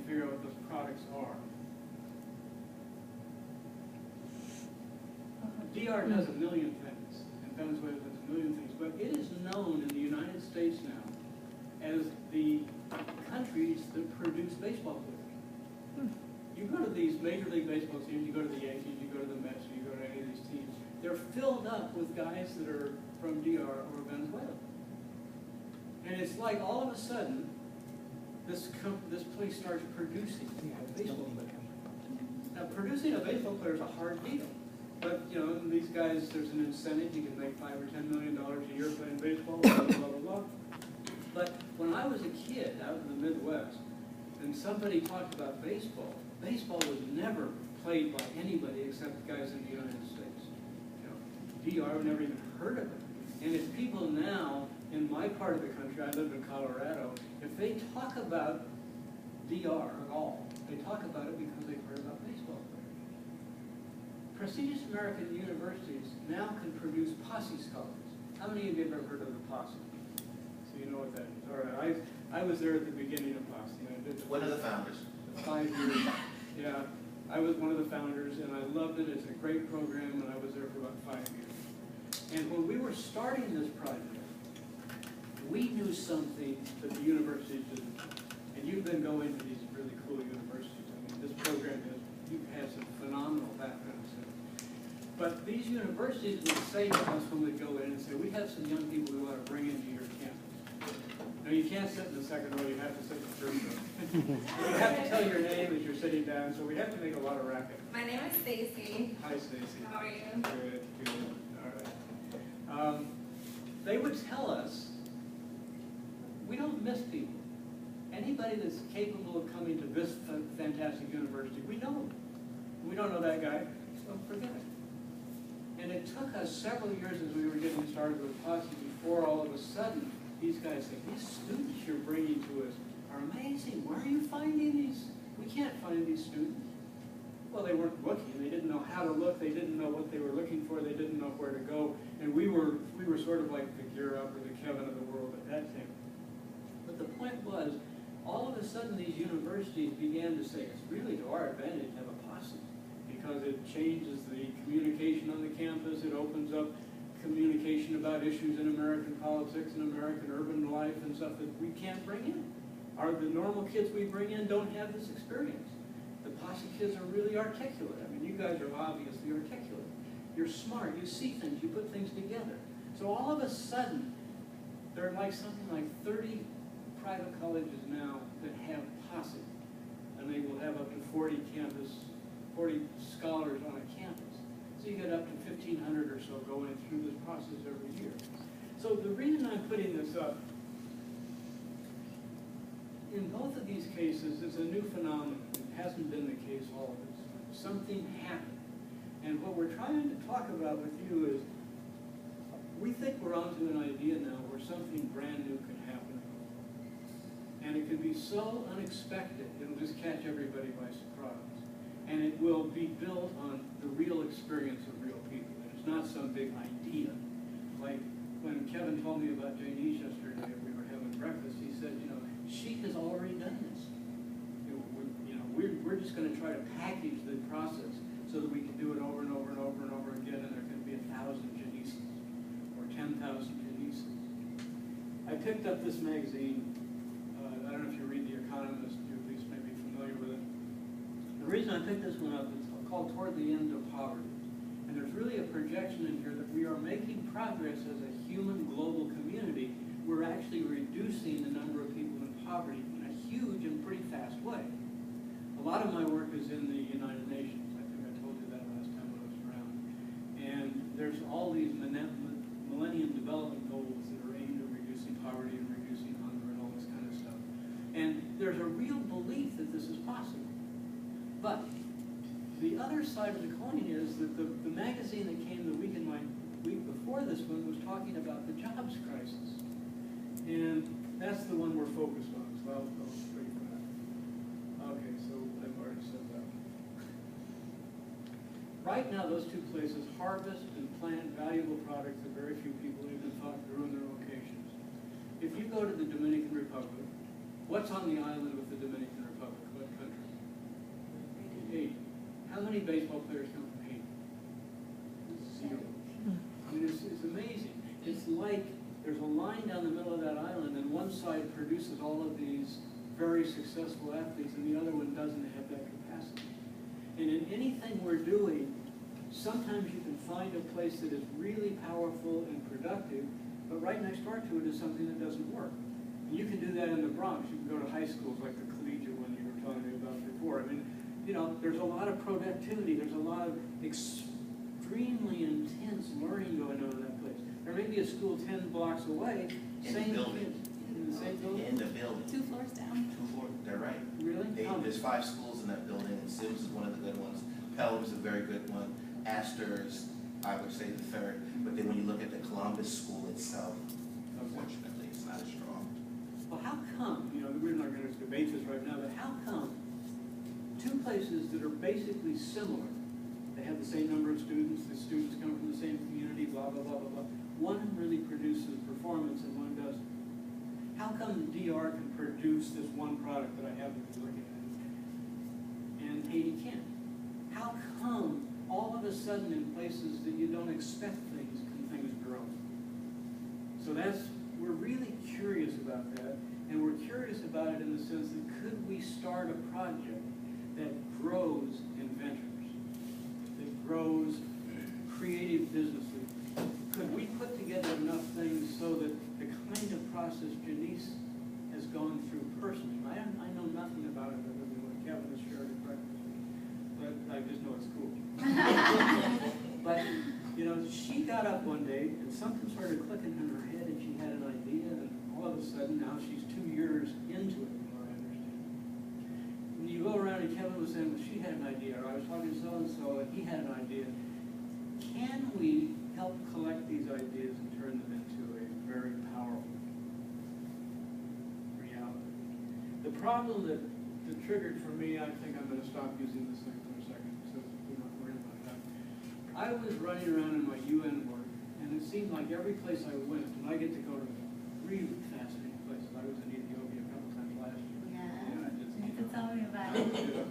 figure out what those products are. DR does a million things, and Venezuela does a million things, but it is known in the United States now as the countries that produce baseball players. You go to these Major League Baseball teams, you go to the Yankees, you go to the Mets, you go to any of these teams, they're filled up with guys that are from DR or Venezuela. And it's like all of a sudden, this place starts producing baseball players. Now, producing a baseball player is a hard deal. But, you know, these guys, there's an incentive. You can make $5 or $10 million a year playing baseball, blah, blah, blah, blah. But when I was a kid out in the Midwest, and somebody talked about baseball, baseball was never played by anybody except guys in the United States. You know, DR never even heard of it. And if people now, in my part of the country, I live in Colorado, if they talk about DR at all, they talk about it because they've heard about baseball players. Prestigious American universities now can produce posse scholars. How many of you have ever heard of the posse? So you know what that is. All right, I was there at the beginning of posse. I did one of the founders. 5 years. Yeah, I was one of the founders, and I loved it. It's a great program, and I was there for about 5 years. And when we were starting this project, we knew something that the universities didn't. And you've been going to these really cool universities. I mean, this program has some phenomenal backgrounds. But these universities would say to us when we go in and say, we have some young people we want to bring into your campus. Now, you can't sit in the second row, you have to sit in the first row. You have to tell your name as you're sitting down, so we have to make a lot of racket. My name is Stacy. Hi, Stacy. How are you? Good, good. All right. They would tell us, we don't miss people. Anybody that's capable of coming to this fantastic university, we know them. We don't know that guy, so forget it. And it took us several years as we were getting started with Posse before all of a sudden these guys say, these students you're bringing to us are amazing. Where are you finding these? We can't find these students. Well, they weren't looking. They didn't know how to look. They didn't know what they were looking for. They didn't know where to go. And we were sort of like the Gear Up or the Kevin of the world at that time. But the point was, all of a sudden these universities began to say, it's really to our advantage to have a posse, because it changes the communication on the campus. It opens up communication about issues in American politics and American urban life and stuff that we can't bring in. The normal kids we bring in don't have this experience. The posse kids are really articulate. I mean, you guys are obviously articulate. You're smart. You see things. You put things together. So all of a sudden, there are like something like 30 private colleges now that have posse. And they will have up to 40 scholars on a campus. So you get up to 1,500 or so going through this process every year. So the reason I'm putting this up, in both of these cases, it's a new phenomenon. It hasn't been the case all of this time. Something happened. And what we're trying to talk about with you is, we think we're onto an idea now where something brand new can happen. And it can be so unexpected, it'll just catch everybody by surprise. And it will be built on the real experience of real people. It's not some big idea. Like when Kevin told me about Janice yesterday, we were having breakfast, he said, you know, she has already done this. We're just going to try to package the process so that we can do it over and over and over and over again, and there can be 1,000 Janices or 10,000 Janices. I picked up this magazine. I don't know if you read The Economist, you at least may be familiar with it. The reason I picked this one up is called Toward the End of Poverty. And there's really a projection in here that we are making progress as a human global community. We're actually reducing the number of people in poverty in a huge and pretty fast way. A lot of my work is in the United Nations. I think I told you that last time when I was around. And there's all these Millennium Development Goals that are aimed at reducing poverty and reducing hunger and all this kind of stuff. And there's a real belief that this is possible. But the other side of the coin is that the magazine that came the week before this one was talking about the jobs crisis. And that's the one we're focused on. So I'll straight from that. Okay, so I've already said that. Right now, those two places harvest and plant valuable products that very few people even thought grew in their locations. If you go to the Dominican Republic, What's on the island with the Dominican Republic? What country? Haiti. How many baseball players come from Haiti? 0. I mean, it's amazing. It's like there's a line down the middle of that island, and one side produces all of these very successful athletes, and the other one doesn't have that capacity. And in anything we're doing, sometimes you can find a place that is really powerful and productive, but right next door to it is something that doesn't work. And you can do that in the Bronx. You can go to high schools like the collegiate one you were telling me about before. I mean, you know, there's a lot of productivity. There's a lot of extremely intense learning going on in that place. There may be a school 10 blocks away, same kids. In the same building? In the building. 2 floors down. 2 floors, they're right. Really? There's 5 schools in that building, and Sims is one of the good ones. Pelham's a very good one. Astor is, I would say, the 3rd. But then when you look at the Columbus school itself, unfortunately, it's not as strong. Well, how come, you know, we're not going to debate this right now, but how come 2 places that are basically similar, they have the same number of students, the students come from the same community, blah, blah, blah, blah, blah, one really produces performance and one doesn't? How come the DR can produce this one product that I happen to be looking at, and Haiti can't? How come all of a sudden in places that you don't expect things, can things grow? So we're really curious about that, and we're curious about it in the sense that could we start a project that grows inventors, that grows creative businesses? Could we put together enough things so that the kind of process Janice has gone through personally, I know nothing about it other than what Kevin has shared at breakfast, but I just know it's cool. But, you know, she got up one day and something started clicking in her head and she had an idea, and all of a sudden now she's 2 years into it, from what I understand. When you go around and Kevin was saying, well, she had an idea, or I was talking to so-and-so and he had an idea. Can we help collect these ideas and turn them into a very powerful reality? The problem that triggered for me, I think I'm going to stop using this thing for a second, so we're not worried about that. I was running around in my UN work, and it seemed like every place I went, and I get to go to really fascinating places. I was in Ethiopia a couple times last year. Yeah, I just, you have to tell me about it.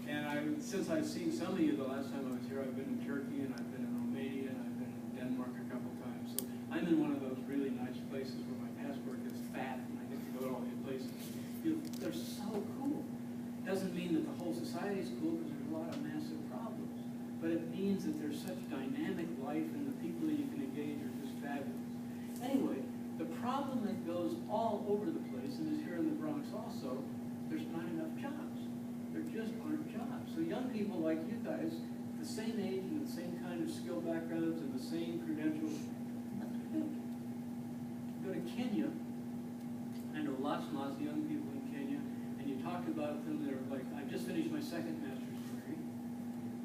And since I've seen some of you the last time I was here, I've been in Turkey, and I've been in Romania, and I've been in Denmark a couple times. So I'm in one of those really nice places where my passport gets fat, and I get to go to all these places. They're so cool. Doesn't mean that the whole society is cool, because there's a lot of massive problems. But it means that there's such dynamic life, and the people that you can engage are just fabulous. Anyway, the problem that goes all over the place, and is here in the Bronx also, there's not enough jobs. There just aren't jobs. So young people like you guys, the same age and the same kind of skill backgrounds and the same credentials, nothing to do. Go to Kenya. I know lots and lots of young people in Kenya, and you talk about them, they're like, I just finished my 2nd master's degree.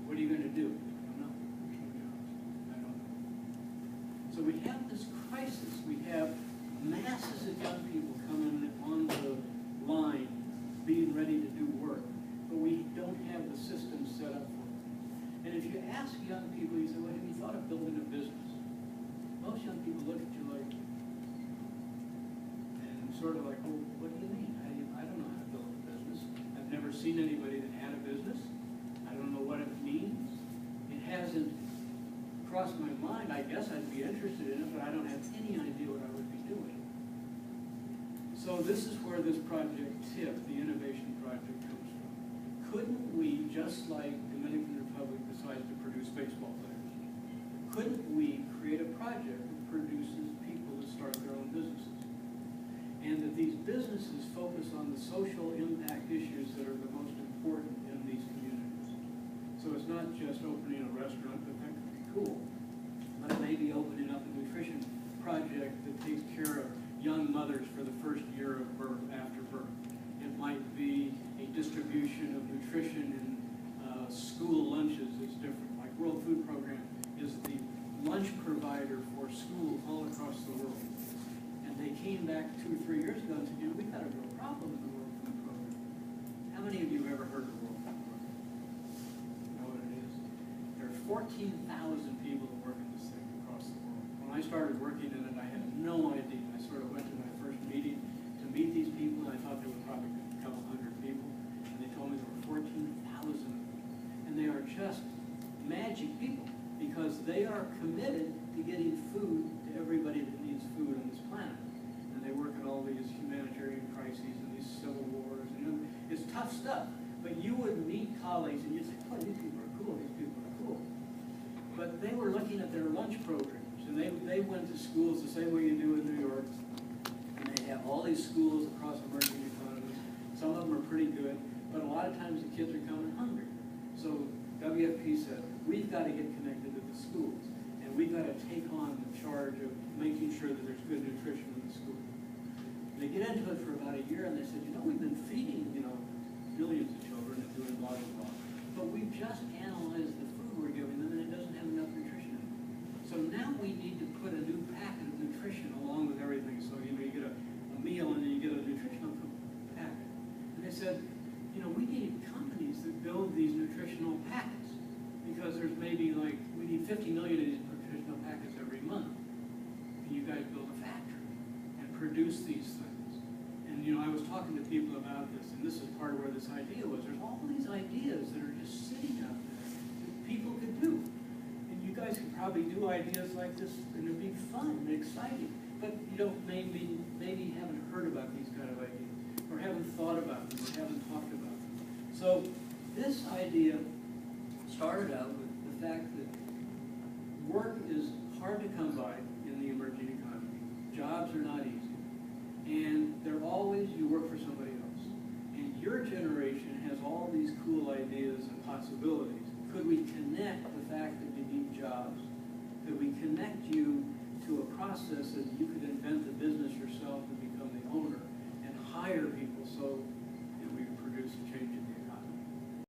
What are you going to do? I don't know. There's no jobs. I don't know. So we have this crisis. We have masses of young people coming on the line, being ready to do work, but we don't have the system set up for it. And if you ask young people, you say, well, have you thought of building a business? Most young people look at you like, and sort of like, well, what do you mean? I don't know how to build a business. I've never seen anybody that had a business. I don't know what it means. It hasn't crossed my mind. I guess I'd be interested in it, but I don't have any idea what I would be doing. So this is where this project TIP, the innovation project, comes from. Couldn't we, just like Dominican Republic decides to produce baseball players, couldn't we create a project that produces people that start their own businesses? And that these businesses focus on the social impact issues that are the most important in these communities. So it's not just opening a restaurant, but that could be cool. But it may be opening up a nutrition project that takes care of young mothers for the first year of birth, after birth. It might be a distribution of nutrition in school lunches that's different. Like World Food Program is the lunch provider for schools all across the world. And they came back 2 or 3 years ago and said, you know, we've got a real problem in the World Food Program. How many of you have ever heard of the World Food Program? You know what it is? There are 14,000 people that work in this thing across the world. When I started working in it, I had no idea. I sort of went to my first meeting to meet these people, and I thought there were probably crises and these civil wars, and you know, it's tough stuff. But you would meet colleagues and you'd say, boy, these people are cool, these people are cool. But they were looking at their lunch programs, and they went to schools the same way you do in New York. And they have all these schools across emerging economies. Some of them are pretty good, but a lot of times the kids are coming hungry. So WFP said, we've got to get connected to the schools, and we've got to take on the charge of making sure that there's good nutrition in the school. And they get into it for about a year, and they said, you know, we've been feeding, you know, millions of children and doing blah, blah, blah, but we've just analyzed the food we're giving them, and it doesn't have enough nutrition in it. So now we need to put a new packet of nutrition along with everything. So, you know, you get a meal and then you get a nutritional packet. And they said, you know, we need companies that build these nutritional packets, because there's maybe like, we need 50 million of these nutritional packets every month. Can you guys build a factory and produce these things? And, you know, I was talking to people about this, and this is part of where this idea was. There's all these ideas that are just sitting out there that people could do. And you guys could probably do ideas like this, and it'd be fun and exciting. But you don't maybe haven't heard about these kind of ideas, or haven't thought about them, or haven't talked about them. So this idea started out with the fact that work is hard to come by in the emerging economy. Jobs are not easy. And they're always, you work for somebody else. And your generation has all these cool ideas and possibilities. Could we connect the fact that you need jobs? Could we connect you to a process that you could invent the business yourself and become the owner and hire people, so